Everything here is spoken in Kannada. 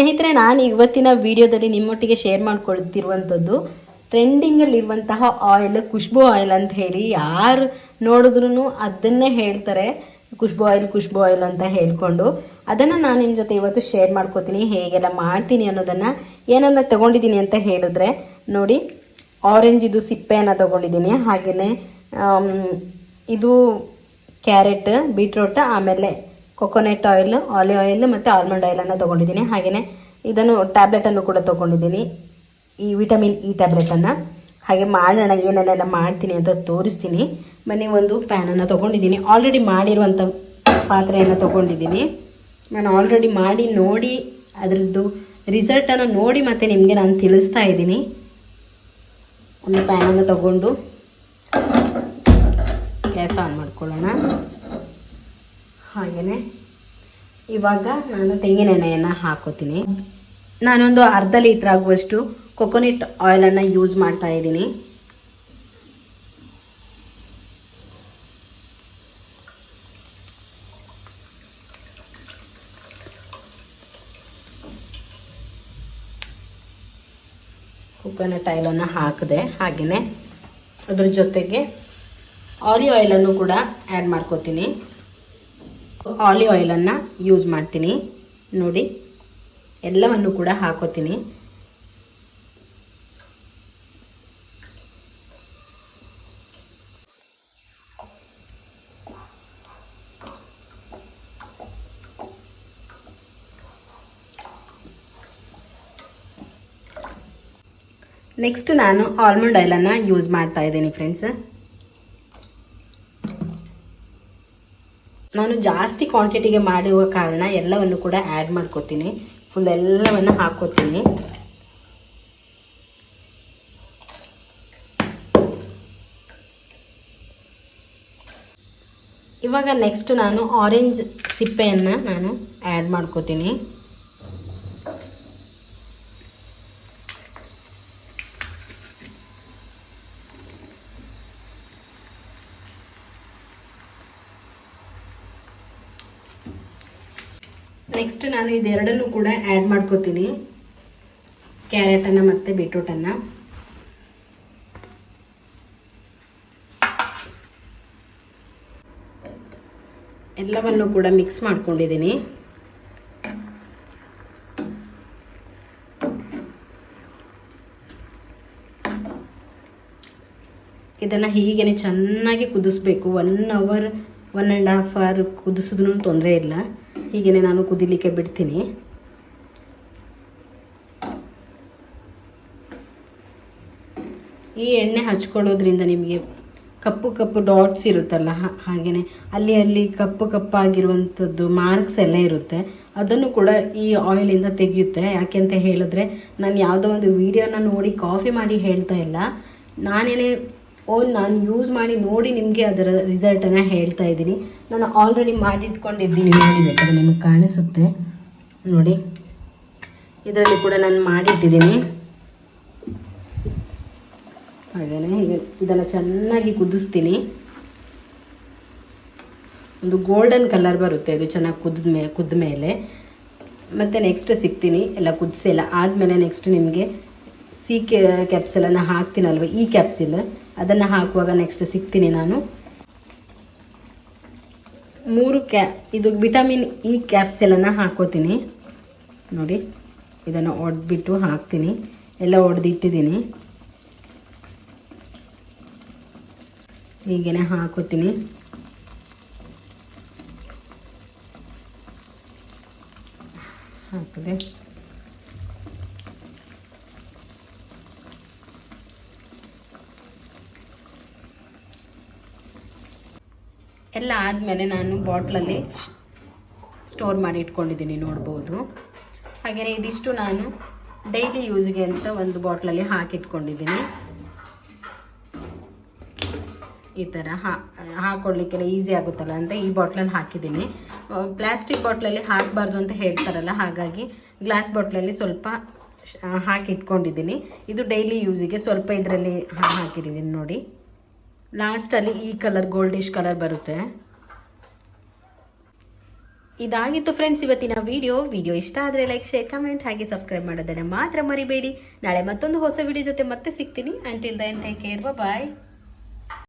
ಸ್ನೇಹಿತರೆ, ನಾನು ಇವತ್ತಿನ ವಿಡಿಯೋದಲ್ಲಿ ನಿಮ್ಮೊಟ್ಟಿಗೆ ಶೇರ್ ಮಾಡ್ಕೊಳ್ತಿರುವಂಥದ್ದು ಟ್ರೆಂಡಿಂಗಲ್ಲಿರುವಂತಹ ಆಯಿಲ್, ಖುಷ್ಬು ಆಯಿಲ್ ಅಂತ ಹೇಳಿ. ಯಾರು ನೋಡಿದ್ರೂ ಅದನ್ನೇ ಹೇಳ್ತಾರೆ, ಖುಷ್ಬು ಆಯಿಲ್ ಅಂತ ಹೇಳ್ಕೊಂಡು. ಅದನ್ನು ನಾನು ನಿಮ್ಮ ಜೊತೆ ಇವತ್ತು ಶೇರ್ ಮಾಡ್ಕೋತೀನಿ, ಹೇಗೆಲ್ಲ ಮಾಡ್ತೀನಿ ಅನ್ನೋದನ್ನು. ಏನನ್ನ ತೊಗೊಂಡಿದ್ದೀನಿ ಅಂತ ಹೇಳಿದ್ರೆ ನೋಡಿ, ಆರೆಂಜ್ ಇದು ಸಿಪ್ಪೆಯನ್ನು ತೊಗೊಂಡಿದ್ದೀನಿ. ಹಾಗೆಯೇ ಇದು ಕ್ಯಾರೆಟ್, ಬೀಟ್ರೂಟ್, ಆಮೇಲೆ ಕೊಕೊನೆಟ್ ಆಯಿಲ್, ಆಲಿವ್ ಆಯಿಲ್ ಮತ್ತು ಆಲ್ಮಂಡ್ ಆಯಿಲನ್ನು ತೊಗೊಂಡಿದ್ದೀನಿ. ಹಾಗೆಯೇ ಇದನ್ನು ಟ್ಯಾಬ್ಲೆಟನ್ನು ಕೂಡ ತೊಗೊಂಡಿದ್ದೀನಿ, ಈ ವಿಟಮಿನ್ ಇ ಟ್ಯಾಬ್ಲೆಟನ್ನು. ಹಾಗೆ ಮಾಡೋಣ, ಏನೇನೆಲ್ಲ ಮಾಡ್ತೀನಿ ಅಂತ ತೋರಿಸ್ತೀನಿ ಬನ್ನಿ. ಒಂದು ಪ್ಯಾನನ್ನು ತೊಗೊಂಡಿದ್ದೀನಿ, ಆಲ್ರೆಡಿ ಮಾಡಿರುವಂಥ ಪಾತ್ರೆಯನ್ನು ತೊಗೊಂಡಿದ್ದೀನಿ. ನಾನು ಆಲ್ರೆಡಿ ಮಾಡಿ ನೋಡಿ ಅದರದ್ದು ರಿಸಲ್ಟನ್ನು ನೋಡಿ ಮತ್ತೆ ನಿಮಗೆ ನಾನು ತಿಳಿಸ್ತಾ ಇದ್ದೀನಿ. ಒಂದು ಪ್ಯಾನನ್ನು ತೊಗೊಂಡು ಗ್ಯಾಸ್ ಆನ್ ಮಾಡ್ಕೊಳ್ಳೋಣ. ಹಾಗೆಯೇ ಇವಾಗ ನಾನು ತೆಂಗಿನೆಣ್ಣೆಯನ್ನು ಹಾಕೋತೀನಿ. ನಾನೊಂದು ಅರ್ಧ ಲೀಟ್ರ್ ಆಗುವಷ್ಟು ಕೊಕೊನೆಟ್ ಆಯಿಲನ್ನು ಯೂಸ್ ಮಾಡ್ತಾ ಇದ್ದೀನಿ. ಕೊಕೊನೆಟ್ ಆಯಿಲನ್ನು ಹಾಕಿದೆ. ಹಾಗೆಯೇ ಅದ್ರ ಜೊತೆಗೆ ಆಲಿವ್ ಆಯಿಲನ್ನು ಕೂಡ ಆ್ಯಡ್ ಮಾಡ್ಕೋತೀನಿ. ಆಲಿವ್ ಆಯಿಲನ್ನು ಯೂಸ್ ಮಾಡ್ತೀನಿ ನೋಡಿ, ಎಲ್ಲವನ್ನು ಕೂಡ ಹಾಕೋತೀನಿ. ನೆಕ್ಸ್ಟ್ ನಾನು ಆಲ್ಮಂಡ್ ಆಯಿಲನ್ನು ಯೂಸ್ ಮಾಡ್ತಾ ಇದ್ದೀನಿ ಫ್ರೆಂಡ್ಸ್. ನಾನು ಜಾಸ್ತಿ ಕ್ವಾಂಟಿಟಿಗೆ ಮಾಡುವ ಕಾರಣ ಎಲ್ಲವನ್ನು ಕೂಡ ಆ್ಯಡ್ ಮಾಡ್ಕೋತೀನಿ, ಫುಲ್ ಎಲ್ಲವನ್ನು ಹಾಕೋತೀನಿ. ಇವಾಗ ನೆಕ್ಸ್ಟ್ ನಾನು ಆರೆಂಜ್ ಸಿಪ್ಪೆಯನ್ನು ನಾನು ಆ್ಯಡ್ ಮಾಡ್ಕೋತೀನಿ. ನೆಕ್ಸ್ಟ್ ನಾನು ಇದೆರಡನ್ನು ಕೂಡ ಆ್ಯಡ್ ಮಾಡ್ಕೋತೀನಿ, ಕ್ಯಾರೆಟನ್ನು ಮತ್ತು ಬೀಟ್ರೂಟನ್ನು. ಎಲ್ಲವನ್ನು ಕೂಡ ಮಿಕ್ಸ್ ಮಾಡ್ಕೊಂಡಿದ್ದೀನಿ. ಇದನ್ನು ಹೀಗೆ ಚೆನ್ನಾಗಿ ಕುದಿಸ್ಬೇಕು. 1 ಅವರ್ 1.5 ಅವರ್ ಕುದಿಸಿದ್ರೂ ತೊಂದರೆ ಇಲ್ಲ. ಹೀಗೆ ನಾನು ಕುದಿಲಿಕ್ಕೆ ಬಿಡ್ತೀನಿ. ಈ ಎಣ್ಣೆ ಹಚ್ಕೊಳ್ಳೋದ್ರಿಂದ ನಿಮಗೆ ಕಪ್ಪು ಡಾಟ್ಸ್ ಇರುತ್ತಲ್ಲ, ಹಾಗೆಯೇ ಅಲ್ಲಿ ಕಪ್ಪಾಗಿರುವಂಥದ್ದು ಮಾರ್ಕ್ಸ್ ಎಲ್ಲ ಇರುತ್ತೆ, ಅದನ್ನು ಕೂಡ ಈ ಆಯಿಲಿಂದ ತೆಗೆಯುತ್ತೆ. ಯಾಕೆ ಅಂತ ಹೇಳಿದ್ರೆ, ನಾನು ಯಾವುದೋ ಒಂದು ವಿಡಿಯೋನ ನೋಡಿ ಕಾಫಿ ಮಾಡಿ ಹೇಳ್ತಾ ಇಲ್ಲ, ನಾನು ಯೂಸ್ ಮಾಡಿ ನೋಡಿ ನಿಮಗೆ ಅದರ ರಿಸಲ್ಟನ್ನು ಹೇಳ್ತಾ ಇದ್ದೀನಿ. ನಾನು ಆಲ್ರೆಡಿ ಮಾಡಿಟ್ಕೊಂಡಿದ್ದೀನಿ, ನೋಡಿ, ಬೇಕಾದ್ರೆ ನಿಮಗೆ ಕಾಣಿಸುತ್ತೆ ನೋಡಿ. ಇದರಲ್ಲಿ ಕೂಡ ನಾನು ಮಾಡಿಟ್ಟಿದ್ದೀನಿ. ಹಾಗೆಯೇ ಇದನ್ನು ಚೆನ್ನಾಗಿ ಕುದಿಸ್ತೀನಿ. ಒಂದು ಗೋಲ್ಡನ್ ಕಲರ್ ಬರುತ್ತೆ ಇದು ಚೆನ್ನಾಗಿ ಕುದ್ದ ಮೇಲೆ. ಮತ್ತು ನೆಕ್ಸ್ಟ್ ಸಿಗ್ತೀನಿ, ಎಲ್ಲ ಕುದಿಸಿ ಎಲ್ಲ ಆದಮೇಲೆ ನೆಕ್ಸ್ಟ್ ನಿಮಗೆ ಕ್ಯಾಪ್ಸಲನ್ನು ಹಾಕ್ತೀನಲ್ವ, ಈ ಕ್ಯಾಪ್ಸಿಲ್ ಅದನ್ನು ಹಾಕುವಾಗ ನೆಕ್ಸ್ಟ್ ಸಿಗ್ತೀನಿ ನಾನು. 3 ಇದು ವಿಟಮಿನ್ ಇ ಕ್ಯಾಪ್ಸಲನ್ನು ಹಾಕೋತೀನಿ ನೋಡಿ. ಇದನ್ನು ಒಡೆದ್ಬಿಟ್ಟು ಹಾಕ್ತೀನಿ, ಎಲ್ಲ ಒಡೆದಿಟ್ಟಿದ್ದೀನಿ. ಹೀಗೇ ಹಾಕೋತೀನಿ. ಹಾಕಿದೆ. ಎಲ್ಲ ಆದಮೇಲೆ ನಾನು ಬಾಟ್ಲಲ್ಲಿ ಸ್ಟೋರ್ ಮಾಡಿ ಇಟ್ಕೊಂಡಿದ್ದೀನಿ, ನೋಡ್ಬೋದು. ಹಾಗೆಯೇ ಇದಿಷ್ಟು ನಾನು ಡೈಲಿ ಯೂಸ್ಗೆ ಅಂತ ಒಂದು ಬಾಟ್ಲಲ್ಲಿ ಹಾಕಿಟ್ಕೊಂಡಿದ್ದೀನಿ. ಈ ಥರ ಹಾಕ್ಕೊಡ್ಲಿಕ್ಕೆಲ್ಲ ಈಸಿ ಆಗುತ್ತಲ್ಲ ಅಂತ ಈ ಬಾಟ್ಲಲ್ಲಿ ಹಾಕಿದ್ದೀನಿ. ಪ್ಲಾಸ್ಟಿಕ್ ಬಾಟ್ಲಲ್ಲಿ ಹಾಕಬಾರ್ದು ಅಂತ ಹೇಳ್ತಾರಲ್ಲ, ಹಾಗಾಗಿ ಗ್ಲಾಸ್ ಬಾಟ್ಲಲ್ಲಿ ಸ್ವಲ್ಪ ಹಾಕಿಟ್ಕೊಂಡಿದ್ದೀನಿ. ಇದು ಡೈಲಿ ಯೂಸಿಗೆ ಸ್ವಲ್ಪ ಇದರಲ್ಲಿ ಹಾಕಿದ್ದೀನಿ ನೋಡಿ. ಲಾಸ್ಟಲ್ಲಿ ಈ ಕಲರ್ ಗೋಲ್ಡಿಶ್ ಕಲರ್ ಬರುತ್ತೆ. ಇದಾಗಿತ್ತು ಫ್ರೆಂಡ್ಸ್ ಇವತ್ತಿನ ವಿಡಿಯೋ ಇಷ್ಟ ಆದರೆ ಲೈಕ್ ಶೇರ್ ಕಮೆಂಟ್ ಹಾಗೆ ಸಬ್ಸ್ಕ್ರೈಬ್ ಮಾಡೋದನ್ನು ಮಾತ್ರ ಮರಿಬೇಡಿ. ನಾಳೆ ಮತ್ತೊಂದು ಹೊಸ ವಿಡಿಯೋ ಜೊತೆ ಮತ್ತೆ ಸಿಗ್ತೀನಿ. ಅಂಟಿಲ್ ದೆನ್ ಟೇಕ್ ಕೇರ್, ಬಾಯ್.